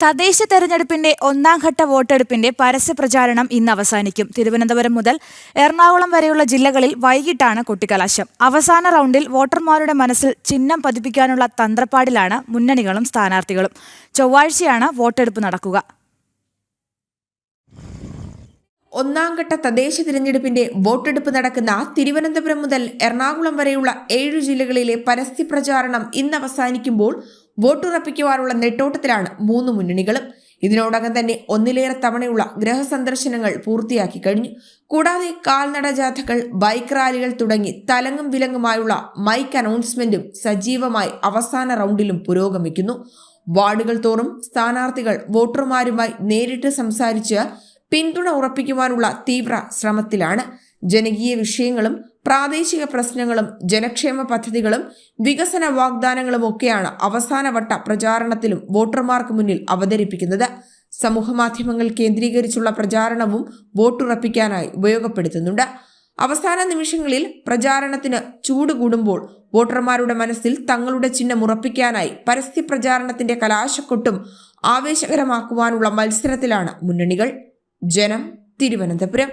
തദ്ദേശ തെരഞ്ഞെടുപ്പിന്റെ ഒന്നാംഘട്ട വോട്ടെടുപ്പിന്റെ പരസ്യപ്രചാരണം ഇന്ന് അവസാനിക്കും. തിരുവനന്തപുരം മുതൽ എറണാകുളം വരെയുള്ള ജില്ലകളിൽ വൈകിട്ടാണ് കൊട്ടിക്കലാശം. അവസാന റൗണ്ടിൽ വോട്ടർമാരുടെ മനസ്സിൽ ചിഹ്നം പതിപ്പിക്കാനുള്ള തന്ത്രപ്പാടിലാണ് മുന്നണികളും സ്ഥാനാർത്ഥികളും. ചൊവ്വാഴ്ചയാണ് വോട്ടെടുപ്പ് നടക്കുക. ഒന്നാംഘട്ട തദ്ദേശ തിരഞ്ഞെടുപ്പിന്റെ വോട്ടെടുപ്പ് നടക്കുന്ന തിരുവനന്തപുരം മുതൽ എറണാകുളം വരെയുള്ള 7 ജില്ലകളിലെ പരസ്യപ്രചാരണം ഇന്ന് അവസാനിക്കുമ്പോൾ വോട്ടുറപ്പിക്കുവാനുള്ള നെട്ടോട്ടത്തിലാണ് 3 മുന്നണികളും. ഇതിനോടകം തന്നെ ഒന്നിലേറെ തവണയുള്ള ഗൃഹസന്ദർശനങ്ങൾ പൂർത്തിയാക്കി കഴിഞ്ഞു. കൂടാതെ കാൽനട ജാഥകൾ, ബൈക്ക് റാലികൾ തുടങ്ങി തലങ്ങും വിലങ്ങുമായുള്ള മൈക്ക് അനൗൺസ്മെന്റും സജീവമായി അവസാന റൗണ്ടിലും പുരോഗമിക്കുന്നു. വാർഡുകൾ തോറും സ്ഥാനാർത്ഥികൾ വോട്ടർമാരുമായി നേരിട്ട് സംസാരിച്ച് പിന്തുണ ഉറപ്പിക്കുവാനുള്ള തീവ്ര ശ്രമത്തിലാണ്. ജനകീയ വിഷയങ്ങളും പ്രാദേശിക പ്രശ്നങ്ങളും ജനക്ഷേമ പദ്ധതികളും വികസന വാഗ്ദാനങ്ങളും ഒക്കെയാണ് അവസാനവട്ട പ്രചാരണത്തിലും വോട്ടർമാർക്ക് മുന്നിൽ അവതരിപ്പിക്കുന്നത്. സമൂഹമാധ്യമങ്ങൾ കേന്ദ്രീകരിച്ചുള്ള പ്രചാരണവും വോട്ടുറപ്പിക്കാനായി ഉപയോഗപ്പെടുത്തുന്നുണ്ട്. അവസാന നിമിഷങ്ങളിൽ പ്രചാരണത്തിന് ചൂട് കൂടുമ്പോൾ വോട്ടർമാരുടെ മനസ്സിൽ തങ്ങളുടെ ചിഹ്നം ഉറപ്പിക്കാനായി പരസ്യ പ്രചാരണത്തിന്റെ കലാശക്കൊട്ടും ആവേശകരമാക്കുവാനുള്ള മത്സരത്തിലാണ് മുന്നണികൾ. ജനം, തിരുവനന്തപുരം.